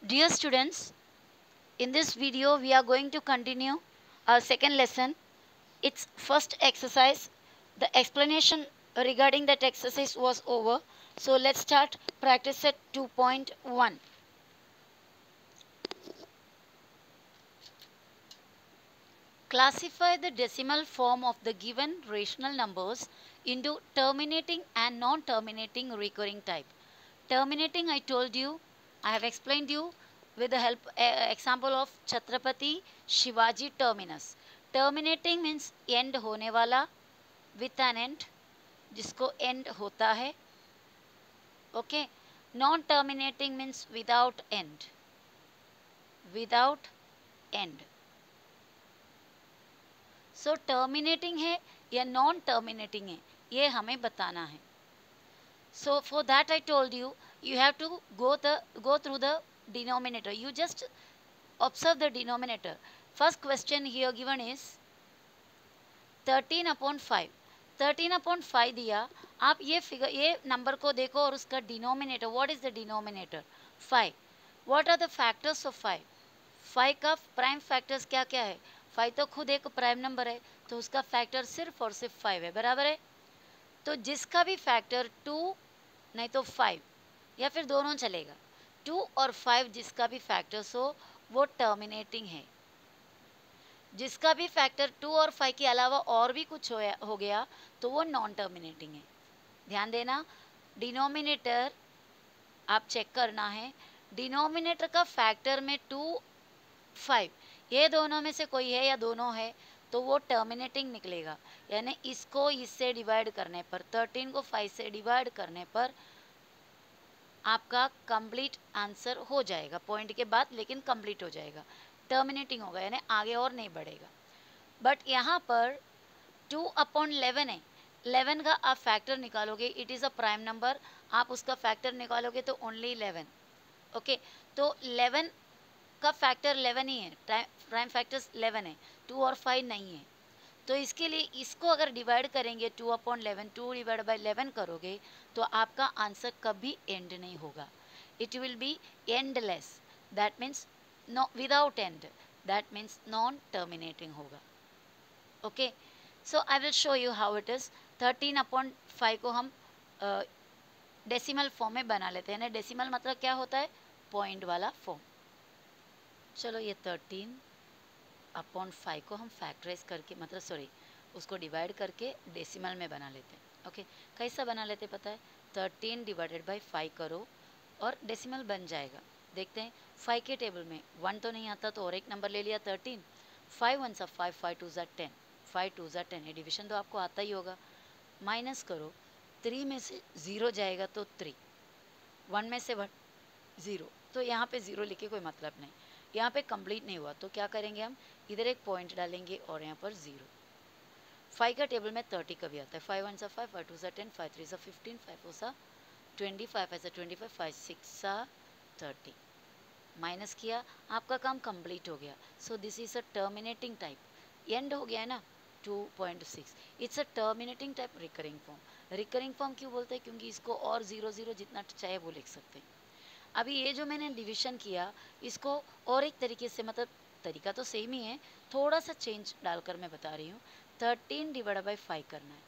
Dear students, in this video we are going to continue our second lesson. Its first exercise. The explanation regarding that exercise was over. So let's start practice set 2.1. Classify the decimal form of the given rational numbers into terminating and non-terminating recurring type. Terminating, I told you, I have explained you with the help example of Chhatrapati Shivaji terminus. Terminating means end होने वाला with an end, जिसको end होता है. Okay. Non-terminating means without end. Without end. So terminating है या non-terminating है, ये हमें बताना है. So for that I told you, you have to go through the denominator. You just observe the denominator. First question here given is 13 upon 5. 13 upon 5 दिया. आप ये नंबर को देखो और उसका denominator. What is the denominator? 5. What are the factors of 5? 5 का prime factors क्या क्या है? 5 तो खुद एक प्राइम नंबर है, तो उसका फैक्टर सिर्फ और सिर्फ 5 है. बराबर है. तो जिसका भी फैक्टर 2 नहीं तो 5 या फिर दोनों चलेगा, 2 और 5 जिसका भी फैक्टर्स हो वो टर्मिनेटिंग है. जिसका भी फैक्टर 2 और 5 के अलावा और भी कुछ हो गया तो वो नॉन टर्मिनेटिंग है. ध्यान देना, डिनोमिनेटर आप चेक करना है. डिनोमिनेटर का फैक्टर में 2 5 ये दोनों में से कोई है या दोनों है तो वो टर्मिनेटिंग निकलेगा. यानी इसको इससे डिवाइड करने पर, 13 को 5 से डिवाइड करने पर आपका कंप्लीट आंसर हो जाएगा. पॉइंट के बाद लेकिन कंप्लीट हो जाएगा, टर्मिनेटिंग होगा, यानी आगे और नहीं बढ़ेगा. बट यहाँ पर 2 अपॉन 11 है. 11 का आप फैक्टर निकालोगे, it is a prime number, आप उसका फैक्टर निकालोगे तो ओनली 11. ओके, तो 11 का फैक्टर 11 ही है, प्राइम फैक्टर्स 11 है, 2 और 5 नहीं है. तो इसके लिए इसको अगर डिवाइड करेंगे 2 अपॉन 11, 2 डिवाइड बाई 11 करोगे तो आपका आंसर कभी एंड नहीं होगा. It will be endless. That means no without end. That means non terminating होगा. Okay, so I will show you how it is. 13 upon 5 को हम डेसिमल फॉर्म में बना लेते हैं ना. डेसिमल मतलब क्या होता है? पॉइंट वाला फॉर्म. चलो ये 13 अपॉन 5 को हम फैक्टराइज करके, मतलब सॉरी, उसको डिवाइड करके डेसिमल में बना लेते हैं. ओके, कैसा बना लेते पता है? 13 डिवाइडेड बाई 5 करो और डेसिमल बन जाएगा. देखते हैं. 5 के टेबल में 1 तो नहीं आता तो और एक नंबर ले लिया 13. 5 1 सा 5, 5 2 ज़ा 10, 5 2 ज़ा 10. ये डिविजन तो आपको आता ही होगा. माइनस करो, 3 में से 0 जाएगा तो 3, 1 में से 0, तो यहाँ पे 0 लिखे कोई मतलब नहीं. यहाँ पे कंप्लीट नहीं हुआ तो क्या करेंगे हम? इधर एक पॉइंट डालेंगे और यहाँ पर 0. 5 का टेबल में 30 कभी आता है. 5 1 सा 5, 5 2 सा 10, 5 3 सा 15, 5 4 सा 20, 5 5 सा 25, 5 6 सा 30. माइनस किया, आपका काम कंप्लीट हो गया. So this is a terminating type. And हो गया है ना. 2.6. It's a terminating type recurring form. Recurring form क्यों बोलते हैं? क्योंकि इसको और 0 0 जितना चाहे वो लिख सकते हैं. अभी ये जो मैंने डिविजन किया इसको और एक तरीके से, मतलब तरीका तो सेम ही है, थोड़ा सा चेंज डालकर मैं बता रही हूँ. 13 डिवाइड बाई 5 करना है.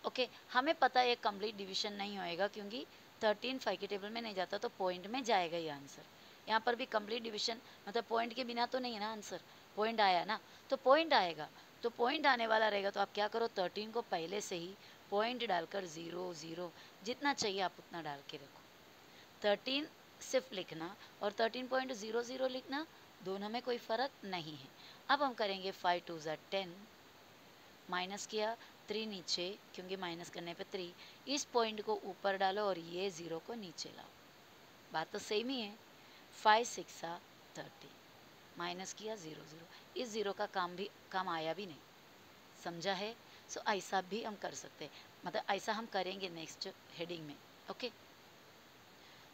ओके, हमें पता है ये कंप्लीट डिवीजन नहीं होएगा क्योंकि 13 5 के टेबल में नहीं जाता तो पॉइंट में जाएगा ये आंसर. यहाँ पर भी कंप्लीट डिवीजन मतलब पॉइंट के बिना तो नहीं है ना आंसर. पॉइंट आया ना तो पॉइंट आएगा. तो पॉइंट आने वाला रहेगा तो आप क्या करो, 13 को पहले से ही पॉइंट डालकर 0 0 जितना चाहिए आप उतना डाल के रखो. 13 सिर्फ लिखना और 13.00 लिखना, दोनों में कोई फ़र्क नहीं है. अब हम करेंगे 5 2 ज़ा 10, माइनस किया, 3 नीचे क्योंकि माइनस करने पे 3. इस पॉइंट को ऊपर डालो और ये 0 को नीचे लाओ. बात तो सेम ही है. 5 6 सा 30, माइनस किया 0 0. इस 0 का काम आया भी नहीं. समझा है? सो ऐसा भी हम कर सकते हैं, मतलब ऐसा हम करेंगे नेक्स्ट हेडिंग में. ओके,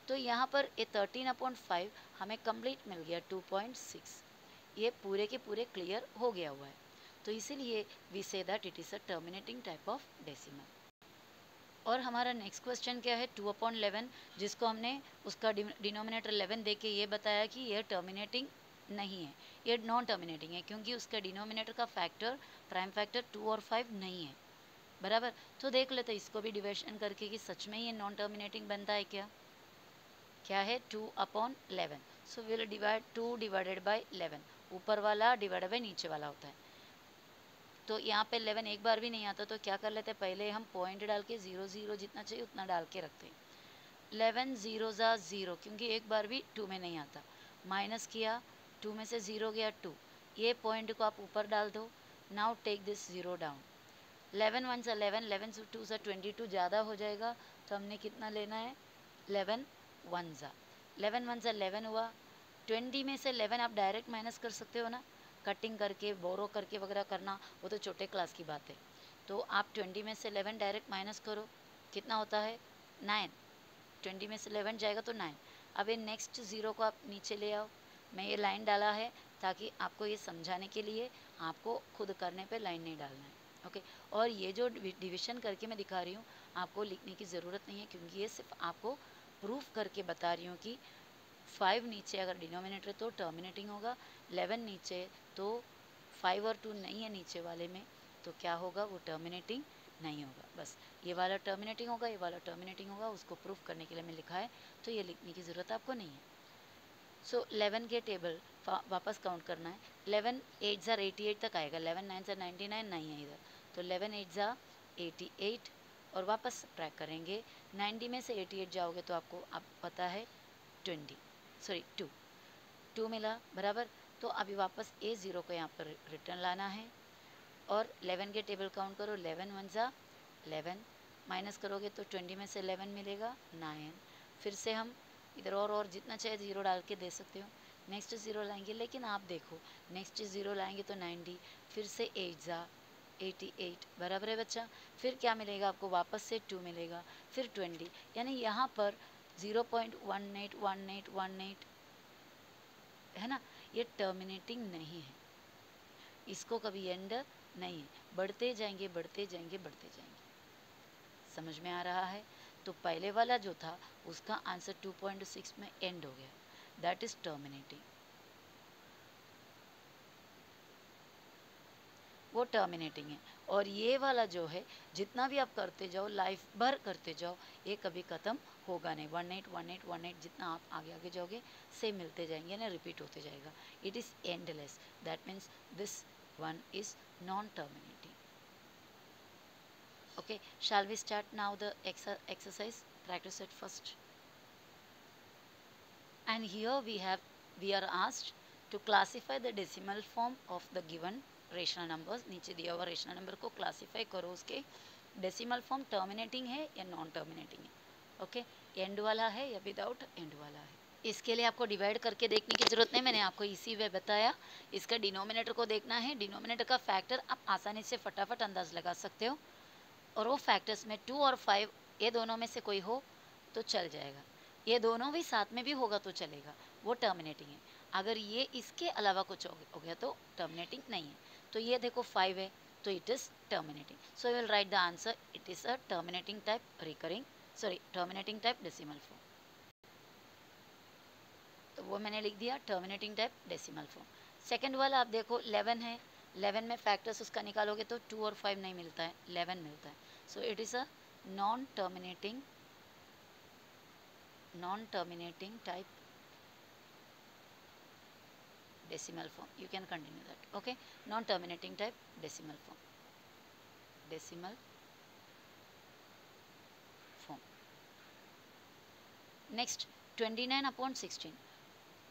तो यहाँ पर ये 13 अपॉन 5 हमें कंप्लीट मिल गया 2.6. ये पूरे के पूरे क्लियर हो गया हुआ है. तो इसीलिए we say that it is a terminating type of decimal. और हमारा नेक्स्ट क्वेश्चन क्या है, 2/11, जिसको हमने उसका डिनोमिनेटर 11 दे के ये बताया कि ये टर्मिनेटिंग नहीं है, ये नॉन टर्मिनेटिंग है, क्योंकि उसका डिनोमिनेटर का फैक्टर प्राइम फैक्टर 2 और 5 नहीं है, बराबर। तो देख लेते इसको भी डिविजन करके कि सच में ये नॉन टर्मिनेटिंग बनता है क्या है 2/11। So will divide 2 divided by 11, ऊपर वाला डिवाइडेड बाई नीचे वाला होता है। तो यहाँ पे 11 एक बार भी नहीं आता, तो क्या कर लेते हैं, पहले हम पॉइंट डाल के 0 0 जितना चाहिए उतना डाल के रखते हैं। 11 0 ज़ा 0, क्योंकि एक बार भी 2 में नहीं आता, माइनस किया, 2 में से 0 गया 2, ये पॉइंट को आप ऊपर डाल दो। Now take this 0 down. 11 1 ज़ा 11, 11 2 ज़ा 22, ज़्यादा हो जाएगा, तो हमने कितना लेना है, 11 1 ज़ा 11 1 ज़ा 11 हुआ। 20 में से 11 आप डायरेक्ट माइनस कर सकते हो ना, कटिंग करके बोरो करके वगैरह करना वो तो छोटे क्लास की बात है। तो आप 20 में से 11 डायरेक्ट माइनस करो, कितना होता है 9। 20 में से 11 जाएगा तो 9। अब ये नेक्स्ट ज़ीरो को आप नीचे ले आओ। मैं ये लाइन डाला है ताकि आपको ये समझाने के लिए, आपको खुद करने पे लाइन नहीं डालना है, ओके। और ये जो डिविज़न करके मैं दिखा रही हूँ, आपको लिखने की ज़रूरत नहीं है, क्योंकि ये सिर्फ आपको प्रूफ करके बता रही हूँ कि 5 नीचे अगर डिनोमिनेटर तो टर्मिनेटिंग होगा, 11 नीचे तो 5 और 2 नहीं है नीचे वाले में, तो क्या होगा, वो टर्मिनेटिंग नहीं होगा। बस ये वाला टर्मिनेटिंग होगा, ये वाला टर्मिनेटिंग होगा, उसको प्रूफ करने के लिए मैं लिखा है, तो ये लिखने की ज़रूरत आपको नहीं है। सो 11 के टेबल वापस काउंट करना है। 11 8 ज़ा 88 तक आएगा, 11 9 ज़ा 99 नहीं है इधर, तो 11 8 ज़ा 88, और वापस ट्रैक करेंगे। 90 में से 88 जाओगे तो आपको अब पता है 2 मिला, बराबर। तो अभी वापस A0 को यहाँ पर रिटर्न लाना है, और 11 के टेबल काउंट करो, 11 1 ज़ा 11, माइनस करोगे तो 20 में से 11 मिलेगा 9। फिर से हम इधर और जितना चाहिए ज़ीरो डाल के दे सकते हो। नेक्स्ट ज़ीरो लाएंगे, लेकिन आप देखो नेक्स्ट ज़ीरो लाएंगे तो 90, फिर से 8 ज़ा 88, बराबर है बच्चा। फिर क्या मिलेगा आपको, वापस से 2 मिलेगा, फिर 20, यानी यहाँ पर 0.181818 है ना, ये टर्मिनेटिंग नहीं है, इसको कभी एंड नहीं है, बढ़ते जाएंगे बढ़ते जाएंगे बढ़ते जाएंगे। समझ में आ रहा है। तो पहले वाला जो था उसका आंसर 2.6 में एंड हो गया, दैट इज टर्मिनेटिंग, वो टर्मिनेटिंग है। और ये वाला जो है जितना भी आप करते जाओ, लाइफ भर करते जाओ, ये कभी ख़त्म होगा नहीं। 18 18 18 जितना आप आगे आगे जाओगे सेम मिलते जाएंगे ना, रिपीट होते जाएगा, it is endless, that means this one is non-terminating. Okay, shall we start now the exercise? Practice it first. And here we are asked to classify the decimal form of the given rational numbers. नीचे दिया हुआ rational number को classify करो, उसके decimal form terminating है या non terminating है, okay, end वाला है या without end वाला है। इसके लिए आपको डिवाइड करके देखने की ज़रूरत नहीं, मैंने आपको इसी वे बताया। इसका डिनोमिनेटर को देखना है, डिनोमिनेटर का फैक्टर आप आसानी से फटाफट अंदाज लगा सकते हो, और वो फैक्टर्स में 2 और 5 ये दोनों में से कोई हो तो चल जाएगा, ये दोनों भी साथ में भी होगा तो चलेगा, वो टर्मिनेटिंग है। अगर ये इसके अलावा कुछ हो गया तो टर्मिनेटिंग नहीं है। तो ये देखो 5 है तो it is terminating, so will write the answer, it is a terminating type recurring, sorry terminating type decimal form. तो वो मैंने लिख दिया terminating type decimal form. Second वाला आप देखो 11 है, 11 में फैक्टर्स उसका निकालोगे तो 2 और 5 नहीं मिलता है, 11 मिलता है, so it is a non terminating type decimal form. You can continue that, okay, non terminating type decimal form, decimal form. Next 29/16,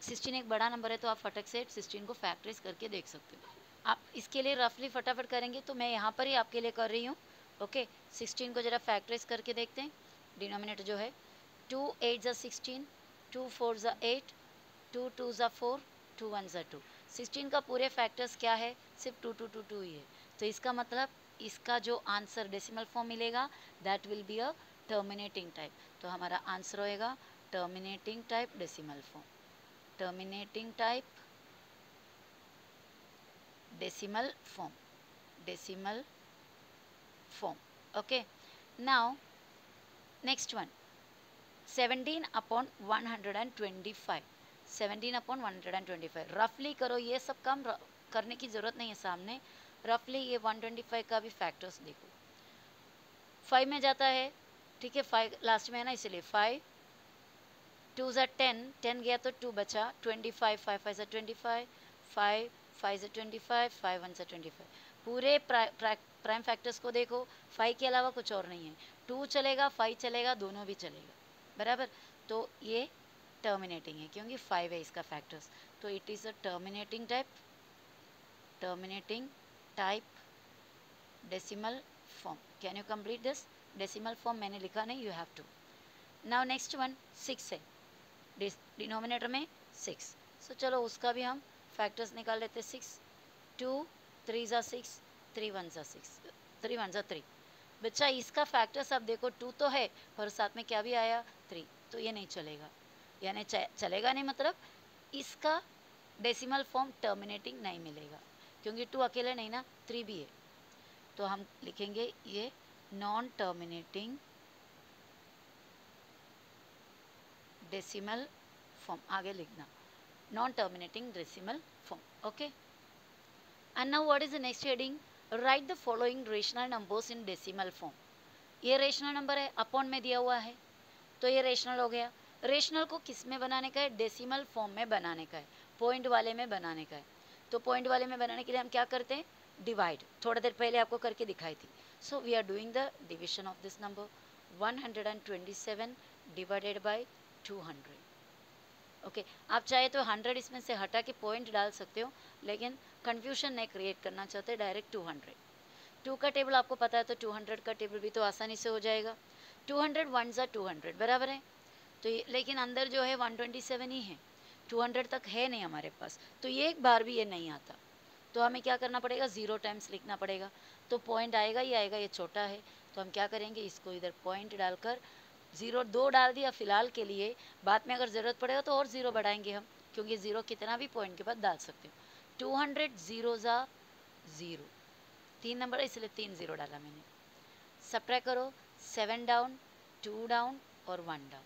16 एक बड़ा नंबर है तो आप फटक से 16 को फैक्टराइज करके देख सकते हो। आप इसके लिए रफली फटाफट करेंगे तो मैं यहाँ पर ही आपके लिए कर रही हूँ, ओके। 16 को ज़रा फैक्टराइज करके देखते हैं। डिनोमिनेटर जो है 2 8 ज़ा 16, 2 4 ज़ा 8, 2 2 ज़ा 4, 2 1 ज़ा 2। 16 का पूरे फैक्टर्स क्या है, सिर्फ 2 2 2 2 ही है, तो इसका मतलब इसका जो आंसर डेसिमल फॉर्म मिलेगा that will be a terminating type. तो हमारा आंसर होएगा terminating type decimal form, terminating type decimal form, decimal form, okay. Now next one 17/125, 17/125 रफली करो, ये सब काम करने की ज़रूरत नहीं है सामने, रफली ये 125 का भी फैक्टर्स देखो। 5 में जाता है, ठीक है, 5 लास्ट में है ना, इसलिए 5 2 ज़ा 10, 10 गया तो 2 बचा, 25, 5 5 ज़ा 25, 5 5 ज़ा 25, 5 1 ज़ा 25। पूरे प्राइम फैक्टर्स को देखो, 5 के अलावा कुछ और नहीं है, 2 चलेगा 5 चलेगा, दोनों भी चलेगा, बराबर। तो ये टर्मिनेटिंग है क्योंकि 5 है इसका फैक्टर्स, तो it is a terminating type decimal form. Can you complete this? Decimal form मैंने लिखा नहीं, you have to. Now next one 6 है, डिनोमिनेटर में 6, सो चलो उसका भी हम फैक्टर्स निकाल लेते। 6 2 3 ज़ा 6, 3 1 ज़ा 6, 3 1 ज़ा 3। बच्चा इसका फैक्टर्स आप देखो 2 तो है पर साथ में क्या भी आया 3, तो ये नहीं चलेगा, यानी चलेगा नहीं मतलब इसका डेसिमल फॉर्म टर्मिनेटिंग नहीं मिलेगा, क्योंकि 2 अकेले नहीं ना, 3 भी है। तो हम लिखेंगे ये नॉन टर्मिनेटिंग डेसिमल फॉर्म, आगे लिखना non terminating decimal form, okay. And now what is the next heading? Right the following rational numbers in decimal form. ये रेशनल नंबर है, अपॉन में दिया हुआ है, तो ये रेशनल हो गया। रेशनल को किस में बनाने का है? डेसिमल फॉर्म में बनाने का है, पॉइंट वाले में बनाने का है। तो पॉइंट वाले में बनाने के लिए हम क्या करते हैं? डिवाइड, थोड़ा देर पहले आपको करके दिखाई थी। So we are doing the division of this number, 127 divided by 200। Okay आप चाहे तो 100 इसमें से हटा के पॉइंट डाल सकते हो, लेकिन कन्फ्यूजन नहीं क्रिएट करना चाहते, डायरेक्ट 200। 2 का टेबल आपको पता है, तो 200 का टेबल भी तो आसानी से हो जाएगा। 200 1 ज़ा 200 बराबर है, तो ये लेकिन अंदर जो है 127 ही है, 200 तक है नहीं हमारे पास, तो ये एक बार भी ये नहीं आता, तो हमें क्या करना पड़ेगा? 0 टाइम्स लिखना पड़ेगा, तो पॉइंट आएगा ही आएगा, ये छोटा है, तो हम क्या करेंगे? इसको इधर पॉइंट डालकर 0 2 डाल दिया फिलहाल के लिए, बाद में अगर ज़रूरत पड़ेगा तो और 0 बढ़ाएंगे हम, क्योंकि 0 कितना भी पॉइंट के बाद डाल सकते हो। 200 0 ज़ा 0, 3 नंबर है इसलिए 3 0 डाला मैंने। सब्ट्रैक्ट करो, 7 डाउन 2 डाउन और 1 डाउन,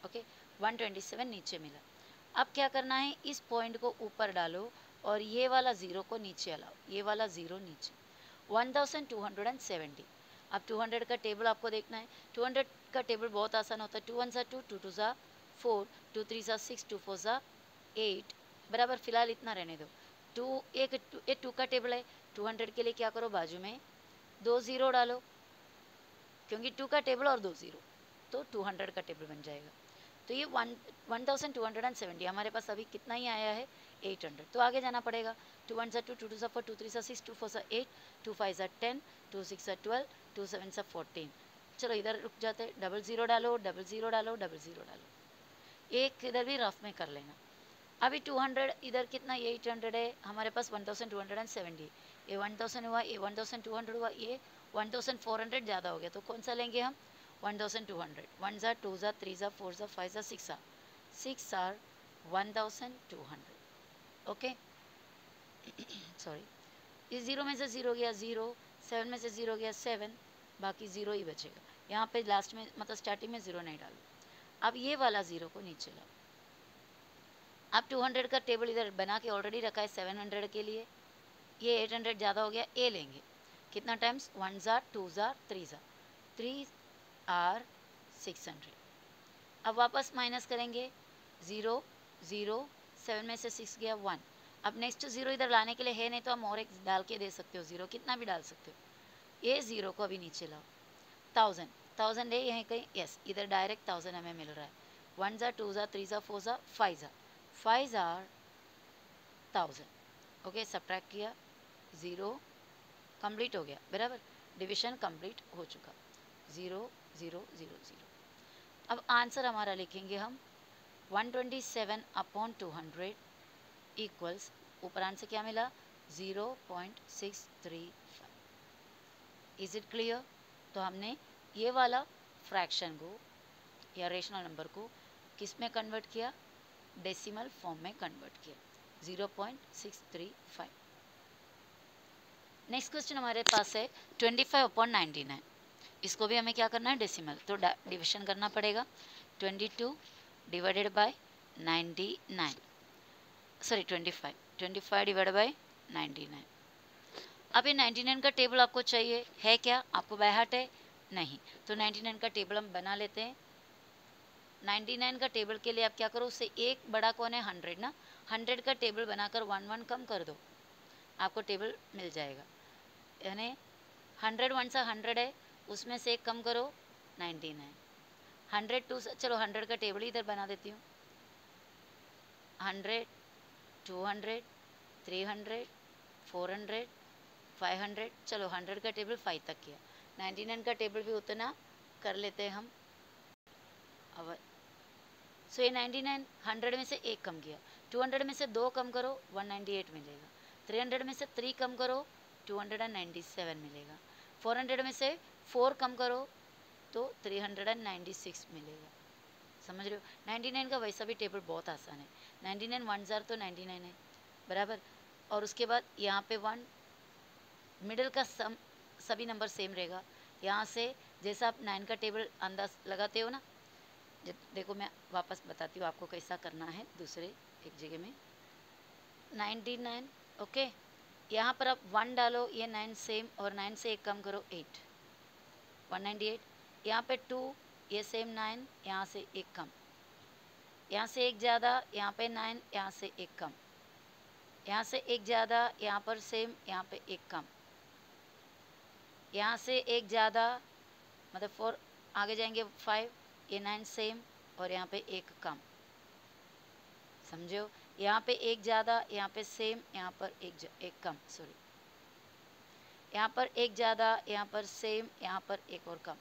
ओके 127 नीचे मिला। अब क्या करना है? इस पॉइंट को ऊपर डालो और ये वाला 0 को नीचे लाओ, ये वाला 0 नीचे, 1270। अब 200 का टेबल आपको देखना है, 200 का टेबल बहुत आसान होता है, 2 1 ज़ा 2, 2 2 ज़ा 4, 2 3 ज़ा 6, 2 4 ज़ा 8 बराबर, फिलहाल इतना रहने दो। 2 ये 2 का टेबल है, 200 के लिए क्या करो? बाजू में 2 0 डालो, क्योंकि 2 का टेबल और 2 0, तो 200 का टेबल बन जाएगा। तो ये 1270 हमारे पास अभी कितना ही आया है? 800। तो आगे जाना पड़ेगा, 2 1 ज़ा 2, 2 2 ज़ा 4, 2 3 ज़ा 6, 2 4 ज़ा 8, 2 5 ज़ा 10, 2 6 ज़ा 12, 2 7 ज़ा 14। चलो इधर रुक जाते, डबल ज़ीरो डालो, डबल ज़ीरो डालो, डबल ज़ीरो डालो, एक इधर भी रफ में कर लेना। अभी 200 इधर कितना? 800 है हमारे पास, 1270, ये 1000 हुआ, ये 1200 हुआ, ये 1400 ज़्यादा हो गया, तो कौन सा लेंगे हम? 1200। 1 ज़ा 2 ज़ा 3 ज़ा 4 ज़ा 5 ज़ा 6 ज़ा 6 आर 1200, ओके सॉरी, इस 0 में से 0 गया 0, 7 में से 0 गया 7, बाकी 0 ही बचेगा। यहाँ पे लास्ट में मतलब स्टार्टिंग में 0 नहीं डालो। अब ये वाला 0 को नीचे लाओ। अब 200 का टेबल इधर बना के ऑलरेडी रखा है 700 के लिए, ये 800 ज़्यादा हो गया, ए लेंगे कितना टाइम्स? 1 ज़ा 2 ज़ा 3 ज़ा 3 आर 600। अब वापस माइनस करेंगे, 0 0, 7 में से 6 गया 1। अब नेक्स्ट 0 इधर लाने के लिए है नहीं, तो हम और एक डाल के दे सकते हो, 0 कितना भी डाल सकते हो। ये 0 को अभी नीचे लाओ, 1000 है यहीं कहीं, यस इधर डायरेक्ट 1000 हमें मिल रहा है। 1 ज़ा 2 ज़ा 3 ज़ा 4 ज़ा 5 ज़ा 5 आर 1000, ओके सब्ट्रैक्ट किया, 0 कंप्लीट हो गया बराबर, डिविजन कंप्लीट हो चुका, 0 0 0 0। अब आंसर हमारा लिखेंगे हम 127/200 इक्वल्स, ऊपर आंसर क्या मिला? 0.635। Is it clear? तो हमने ये वाला फ्रैक्शन को या रेशनल नंबर को किस में कन्वर्ट किया? डेसिमल फॉर्म में कन्वर्ट किया, 0.635। नेक्स्ट क्वेश्चन हमारे पास है 25/99। इसको भी हमें क्या करना है, डेसिमल, तो डिविजन करना पड़ेगा। 22 divided by 99, sorry 25 divided by 99। अब ये 99 का टेबल आपको चाहिए है क्या, आपको बाय हार्ट है नहीं, तो 99 का टेबल हम बना लेते हैं। 99 का टेबल के लिए आप क्या करो, उससे एक बड़ा कौन है, 100 ना, 100 का टेबल बनाकर 1 कम कर दो, आपको टेबल मिल जाएगा। यानी 100 वन सा 100 है, उसमें से एक कम करो 99। 100 टू, चलो 100 का टेबल इधर बना देती हूँ। 100, 200, 300, 400, 500, चलो 100 का टेबल 5 तक किया। 99 का टेबल भी उतना कर लेते हैं हम। अब सो ये 99 100 में से एक कम किया, 200 में से 2 कम करो 198 मिलेगा, 300 में से 3 कम करो 297 मिलेगा, 400 में से 4 कम करो तो 396 मिलेगा। समझ रहे हो, 99 का वैसा भी टेबल बहुत आसान है। 99 वन जार तो 99 है बराबर, और उसके बाद यहाँ पे 1, मिडल का सम सभी नंबर सेम रहेगा। यहाँ से जैसा आप 9 का टेबल अंदाज लगाते हो ना, देखो मैं वापस बताती हूँ आपको कैसा करना है दूसरे एक जगह में। 99, ओके, यहाँ पर आप 1 डालो, ये 9 सेम, और 9 से एक कम करो 8, 198। यहाँ पे 2, ये सेम 9, यहाँ से एक कम, यहाँ से एक ज़्यादा, यहाँ पे 9, यहाँ से एक कम, यहाँ से एक ज़्यादा, यहाँ पर सेम, यहाँ पे एक कम, यहाँ से एक ज़्यादा, मतलब 4 आगे जाएंगे 5, ये 9 सेम, और यहाँ पे एक कम, समझो, यहाँ पे एक ज़्यादा, यहाँ पे सेम, यहाँ पर एक कम, सॉरी, यहाँ पर एक ज़्यादा, यहाँ पर सेम, यहाँ पर एक और कम।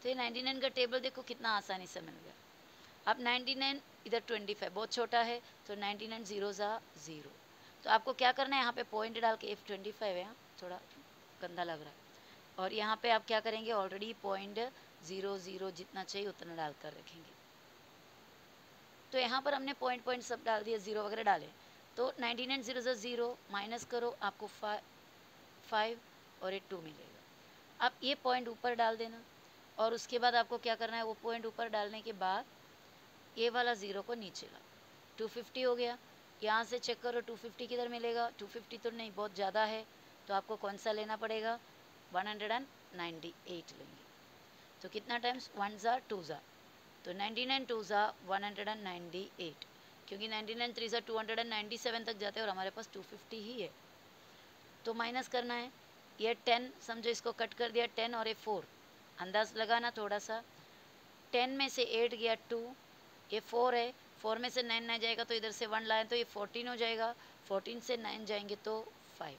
तो ये 99 का टेबल देखो कितना आसानी से मिल गया। अब 99 इधर 25 बहुत छोटा है, तो 99 0 ज़ा 0, तो आपको क्या करना है, यहाँ पे पॉइंट डाल के, F25 है, यहाँ थोड़ा गंदा लग रहा है, और यहाँ पे आप क्या करेंगे, ऑलरेडी पॉइंट 0 0 जितना चाहिए उतना डालकर रखेंगे। तो यहाँ पर हमने पॉइंट सब डाल दिया, 0 वगैरह डाले, तो 99 0 ज़ा 0 माइनस करो, आपको 5 और एक 2 मिलेगा। अब ये पॉइंट ऊपर डाल देना, और उसके बाद आपको क्या करना है, वो पॉइंट ऊपर डालने के बाद ये वाला 0 को नीचे ला, 250 हो गया। यहाँ से चेक करो 250 किधर मिलेगा, 250 तो नहीं, बहुत ज़्यादा है, तो आपको कौन सा लेना पड़ेगा, 198 लेंगे। तो कितना टाइम्स, 1 ज़ा 2 ज़ा, तो 99 2 ज़ा 198, क्योंकि 99 3 ज़ा 297 तक जाते हैं और हमारे पास 250 ही है, तो माइनस करना है। ये 10 समझो, इसको कट कर दिया 10 और ये 4, अंदाज लगाना थोड़ा सा, 10 में से 8 गया 2, ये 4 है, 4 में से 9 ना जाएगा तो इधर से 1 लाए तो ये 14 हो जाएगा, 14 से 9 जाएंगे तो 5,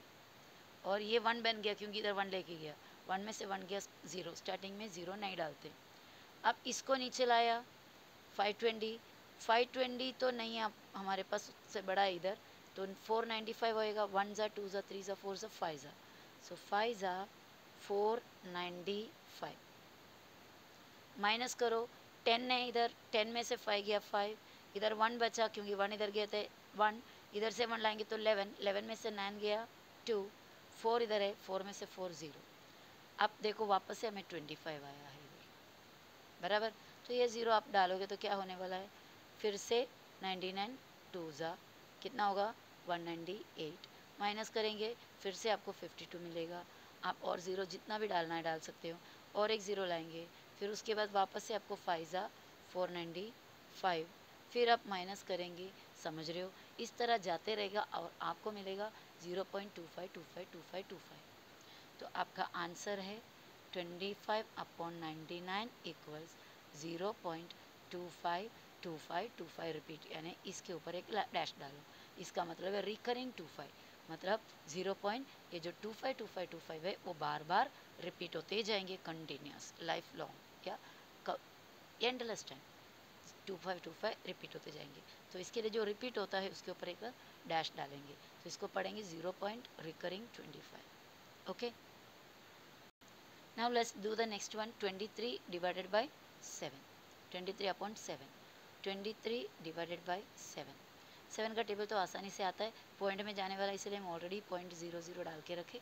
और ये 1 बन गया क्योंकि इधर 1 लेके गया, 1 में से 1 गया 0, स्टार्टिंग में 0 नहीं डालते। अब इसको नीचे लाया 520 तो नहीं, आप हमारे पास उससे बड़ा है इधर, तो 495 होएगा, 1 ज़ा 2 ज़ा 3 ज़ा 4 ज़ा 5 ज़ा, सो 5 ज़ा 495, माइनस करो 10 है इधर, 10 में से 5 गया 5, इधर 1 बचा क्योंकि 1 इधर गया था 1, इधर से 1 लाएंगे तो 11, 11 में से 9 गया 2, 4 इधर है, 4 में से 4 0। अब देखो वापस से हमें 25 आया है इधर बराबर, तो ये 0 आप डालोगे तो क्या होने वाला है, फिर से 99 2 ज़ा कितना होगा 198, माइनस करेंगे फिर से आपको 52 मिलेगा। आप और 0 जितना भी डालना है डाल सकते हो, और एक 0 लाएंगे, फिर उसके बाद वापस से आपको 5 ज़ा 495, फिर आप माइनस करेंगे, समझ रहे हो, इस तरह जाते रहेगा और आपको मिलेगा 0.252525। तो आपका आंसर है 25/99 इक्वल्स 0.252525 रिपीट, यानी इसके ऊपर एक डैश डालो, इसका मतलब है रिकरिंग 25, मतलब 0. ये जो 252525 है वो बार बार रिपीट होते जाएंगे, कंटिन्यूस लाइफ लॉन्ग या एंडलेस टाइम 2525 रिपीट होते जाएंगे। तो इसके लिए जो रिपीट होता है उसके ऊपर एक डैश डालेंगे, तो इसको पढ़ेंगे 0. Recurring 25। Okay, now let's do the next one, 23 divided by 7, 23/7, 23 divided by 7, 7 का टेबल तो आसानी से आता है, पॉइंट में जाने वाला इसलिए हम ऑलरेडी .00 डाल के रखे,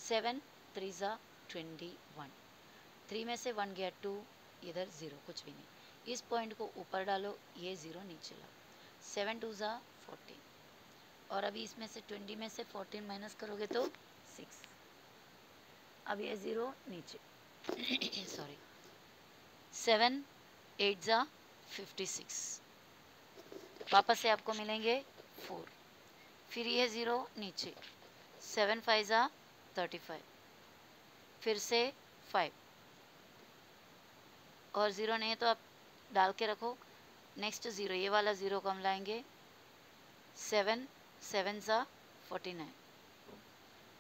7 3 ज़ा 21, 3 में से 1 गया 2, इधर 0 कुछ भी नहीं। इस पॉइंट को ऊपर डालो, ये 0 नीचे लाओ। 7 2 ज़ा 14, और अभी इसमें से 20 में से 14 माइनस करोगे तो 6। अब ये 0 नीचे सॉरी। 7 8 ज़ा 56, वापस से आपको मिलेंगे 4, फिर ये 0 नीचे। 7 5 ज़ा 35, फिर से 5, और 0 नहीं है तो आप डाल के रखो। नेक्स्ट 0, ये वाला 0 को हम लाएंगे। 7 7 ज़ा 49,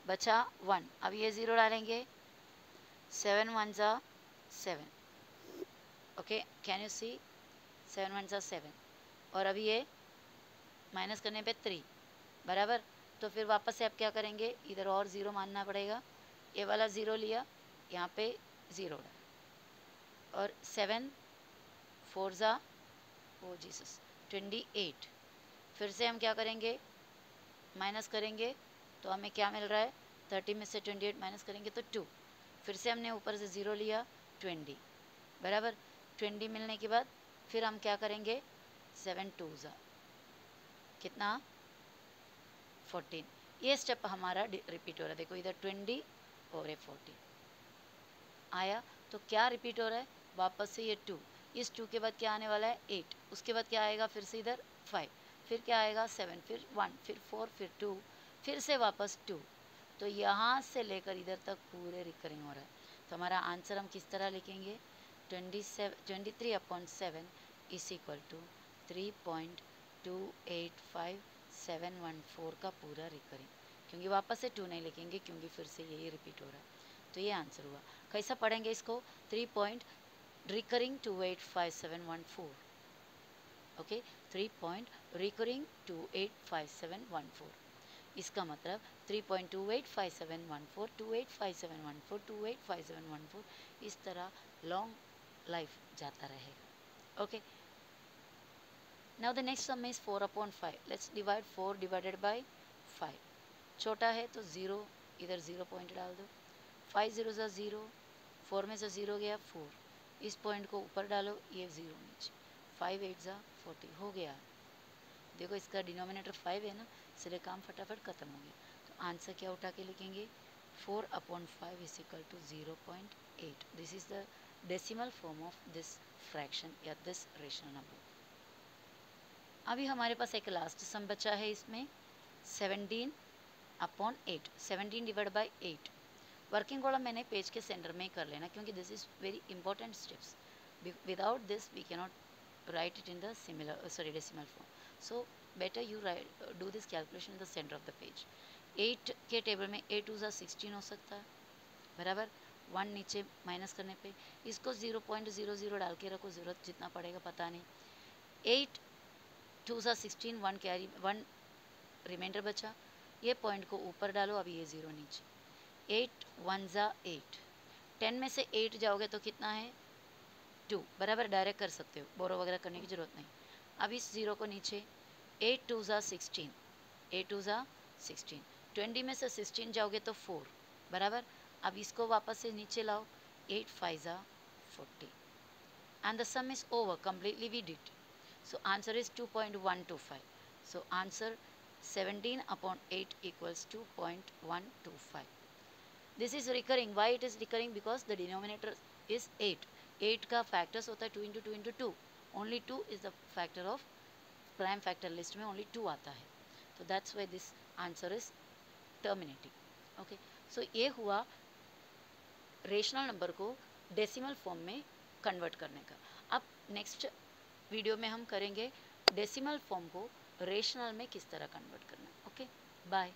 बचा 1। अब ये 0 डालेंगे। 7 1 ज़ा 7, ओके, कैन यू सी, 7 1 ज़ा 7, और अभी ये माइनस करने पे 3 बराबर। तो फिर वापस से आप क्या करेंगे, इधर और 0 मानना पड़ेगा। ये वाला 0 लिया, यहाँ पे 0 डाल, और 7 4 ज़ा ओ जीसस 28। फिर से हम क्या करेंगे, माइनस करेंगे, तो हमें क्या मिल रहा है, 30 में से 28 माइनस करेंगे तो 2। फिर से हमने ऊपर से 0 लिया, 20 बराबर। 20 मिलने के बाद फिर हम क्या करेंगे, 7 2 ज़ा कितना 14। ये स्टेप हमारा रिपीट हो रहा है। देखो इधर 20 और ये 14 आया, तो क्या रिपीट हो रहा है, वापस से ये 2, इस 2 के बाद क्या आने वाला है 8, उसके बाद क्या आएगा, फिर से इधर 5, फिर क्या आएगा 7, फिर 1, फिर 4, फिर 2, फिर से वापस 2। तो यहाँ से लेकर इधर तक पूरे रिकरिंग हो रहा है। तो हमारा आंसर हम किस तरह लिखेंगे, 23/7 इज इक्वल टू 3.285714 का पूरा रिकरिंग, क्योंकि वापस से 2 नहीं लिखेंगे क्योंकि फिर से यही रिपीट हो रहा है। तो ये आंसर हुआ। कैसा पढ़ेंगे इसको, 3 point recurring 285714, okay, 3 point recurring 285714। इसका मतलब 3.285714 285714 285714, इस तरह लॉन्ग लाइफ जाता रहेगा। Okay, now the next sum is 4/5। Let's divide 4 divided by 5। छोटा है तो 0, इधर 0 पॉइंट डाल दो। 5 0 ज़ा 0, 4 में से 0 गया 4, इस पॉइंट को ऊपर डालो, ये 0 नीचे। 5 8 ज़ा 40 हो गया। देखो इसका डिनोमिनेटर 5 है ना, इसलिए काम फटाफट खत्म हो गया। तो आंसर क्या उठा के लिखेंगे, 4/5 is equal to 0.8। This is the decimal form of this fraction या दिस रेशनल नंबर। अभी हमारे पास एक लास्ट सम बचा है, इसमें 17/8, 17 डिवाइड बाई 8। वर्किंग कॉलम मैंने पेज के सेंटर में ही कर लेना, क्योंकि this is very important steps. Without this we cannot write it in the decimal form. So better you do this calculation in the center of the page. 8 के table में 8 2 16 हो सकता है बराबर। 1 नीचे माइनस करने पे इसको 0.00 डाल के रखो, ज़रूरत जितना पड़ेगा पता नहीं। 8 2 16, 1 कैरी 1 रिमाइंडर बचा, ये पॉइंट को ऊपर डालो, अभी ये 0 नीचे। 8 1 8, 10 में से 8 जाओगे तो कितना है 2 बराबर, डायरेक्ट कर सकते हो, बोरो वगैरह करने की जरूरत नहीं। अब इस 0 को नीचे। 8 2 16, 8 2 16, 20 में से 16 जाओगे तो 4 बराबर। अब इसको वापस से नीचे लाओ, 8 5 40, and the some is over, completely we did. So answer is 2.125. So answer 17/8 equals 2.125. This is recurring. Why it is recurring? Because the denominator is 8. 8 का factors होता है 2 into 2 into 2. Only 2 is the factor of prime factor list में, only 2 आता है. So that's why this answer is terminating. Okay. So ये हुआ rational number को decimal form में कन्वर्ट करने का। अब नेक्स्ट वीडियो में हम करेंगे डेसिमल फॉर्म को रेशनल में किस तरह कन्वर्ट करना। Okay, bye.